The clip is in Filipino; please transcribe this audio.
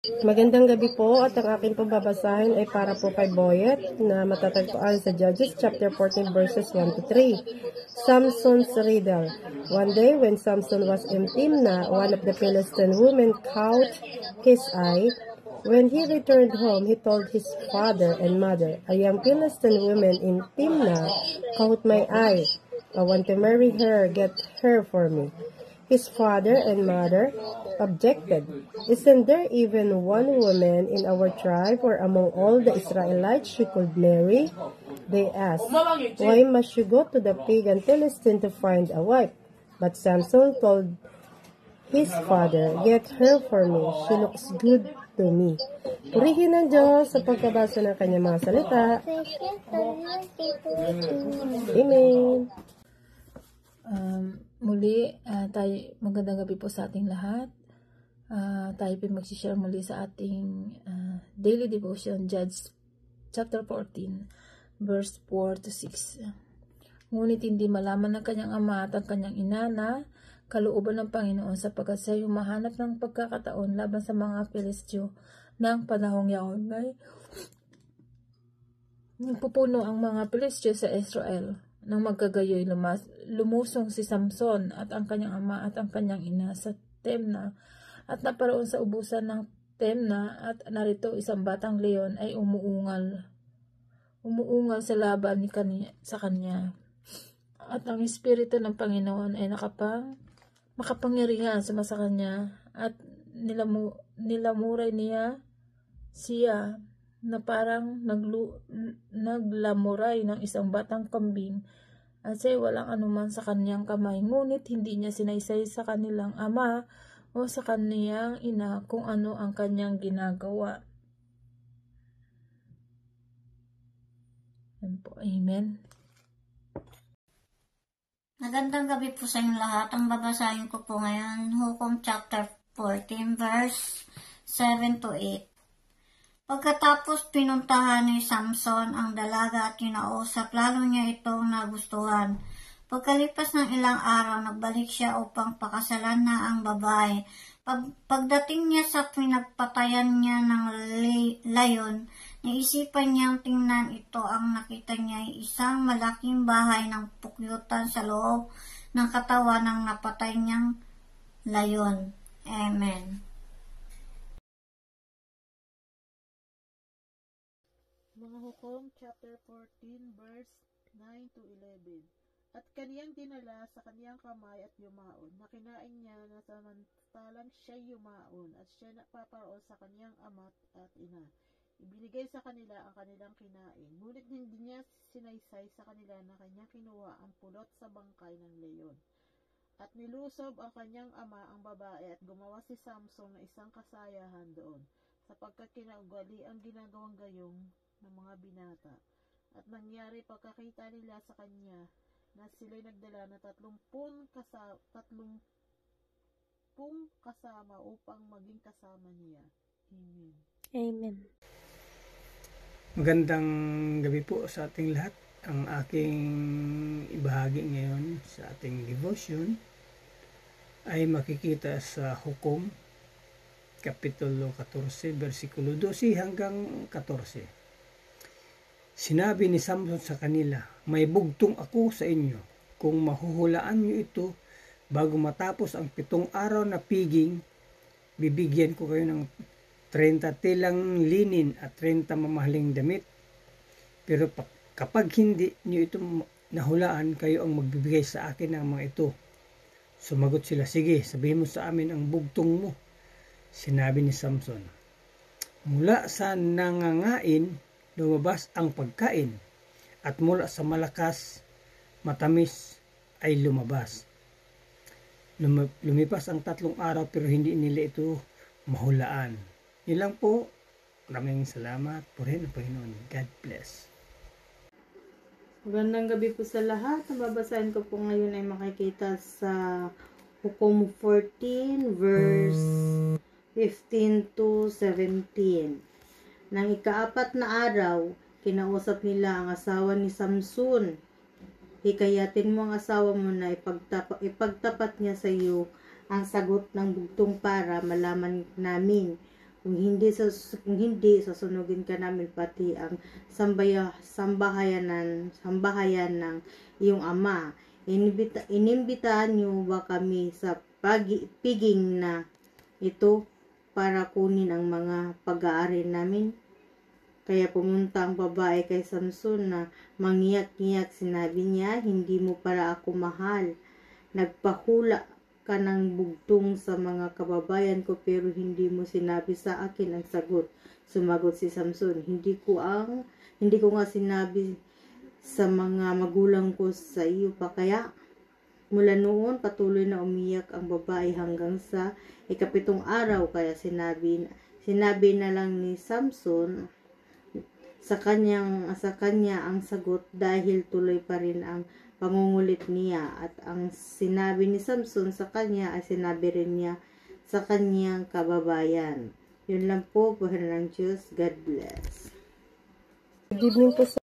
Magandang gabi po at ang aking pagbabasahin ay para po kay Boyet na matatagpuan sa Judges chapter 14 verses 1 to 3. Samson's riddle. One day when Samson was in Timnah, one of the Philistine women caught his eye. When he returned home, he told his father and mother, "A young Philistine woman in Timnah caught my eye. I want to marry her, get her for me." His father and mother objected. "Isn't there even one woman in our tribe or among all the Israelites she could marry?" They asked. "Why must you go to the pagan Philistine to find a wife?" But Samson told his father, "Get her for me. She looks good to me." Purihin ng Diyos sa pagkabasa ng kanyang mga salita. Amen. Muli, magandang gabi po sa ating lahat. Tayo po magsishare muli sa ating daily devotion, Judges chapter 14, verse 4 to 6. Ngunit hindi malaman ng kanyang ama at ang kanyang ina na kalooban ng Panginoon sapagkat siya humahanap ng pagkakataon laban sa mga Pilistyo ng panahong yaon. Nagpupuno ang mga Pilistyo sa Israel. Nang magkagayoy, lumusong si Samson at ang kanyang ama at ang kanyang ina sa Timnah at naparoon sa ubusan ng Timnah at narito isang batang leon ay umuungal sa laban sa kanya. At ang Espiritu ng Panginoon ay makapangyarihan sa kanya at nilamuray niya siya na parang naglamuray ng isang batang kambing at siya walang anuman sa kanyang kamay. Ngunit hindi niya sinaysay sa kanilang ama o sa kaniyang ina kung ano ang kanyang ginagawa. Amen. Magandang gabi po sa inyo lahat. Ang babasahin ko po ngayon, Hukom chapter 14 verse 7 to 8. Pagkatapos pinuntahan ni Samson ang dalaga at kinausap, lalo niya itong nagustuhan. Pagkalipas ng ilang araw, nagbalik siya upang pakasalan na ang babae. Pagdating niya sa pinagpatayan niya ng layon, naisipan niyang tingnan ito. Ang nakita niya ay isang malaking bahay ng pukyutan sa loob ng katawan ng napatay niyang layon. Amen. Mga Hukom chapter 14 verse 9 to 11. At kaniyang dinala sa kaniyang kamay at yumaon. Nakinain niya na samantalang siya yumaon at siya napaparoon sa kaniyang ama at ina. Ibinigay sa kanila ang kanilang kinain. Ngunit hindi niya sinaysay sa kanila na kanyang kinuha ang pulot sa bangkay ng leyon. At nilusob ang kanyang ama ang babae at gumawa si Samson ng isang kasayahan doon, sapagkat kinaugali ang ginagawang gayong ng mga binata. At nangyari pagkakita nila sa kanya na sila'y nagdala na 30 kasama upang maging kasama niya. Amen. Amen. Magandang gabi po sa ating lahat. Ang aking ibahagi ngayon sa ating devotion ay makikita sa Hukom Kapitulo 14, versikulo 12 hanggang 14. Sinabi ni Samson sa kanila, "May bugtong ako sa inyo. Kung mahuhulaan niyo ito bago matapos ang 7 araw na piging, bibigyan ko kayo ng 30 tilang linin at 30 mamahaling damit. Pero kapag hindi niyo ito nahulaan, kayo ang magbibigay sa akin ng mga ito." Sumagot sila, "Sige, sabihin mo sa amin ang bugtong mo." Sinabi ni Samson, "Mula sa nangangain, lumabas ang pagkain, at mula sa malakas, matamis ay lumabas." Lumipas ang 3 araw pero hindi nila ito mahulaan. Yun lang po. Maraming salamat. Purihin ang Panginoon. God bless. Magandang gabi po sa lahat. Ang babasahin ko po ngayon ay makikita sa Hukom 14 verse 15 to 17. Nang ika-4 na araw, kinausap nila ang asawa ni Samson. "Hikayatin mo ang asawa mo na ipagtapat niya sa iyo ang sagot ng bugtong para malaman namin Kung hindi, sasunugin ka namin pati ang sambahayan ng iyong ama. Inimbitahan niyo ba kami sa piging na ito para kunin ang mga pag-aari namin? Kaya pumunta ang babae kay Samson na mangiyak-ngiyak. Sinabi niya, hindi mo para ako mahal. Nagpahula ka ng bugtong sa mga kababayan ko pero hindi mo sinabi sa akin ang sagot. Sumagot si Samson, hindi ko nga sinabi sa mga magulang ko sa iyo pa kaya. Mula noon patuloy na umiyak ang babae hanggang sa 7 araw. Kaya sinabi na lang ni Samson sa kanya ang sagot dahil tuloy pa rin ang pangungulit niya, at ang sinabi ni Samson sa kanya ay sinabi rin niya sa kanyang kababayan. Yun lang po, buhay ng Diyos. God bless. Good evening po sa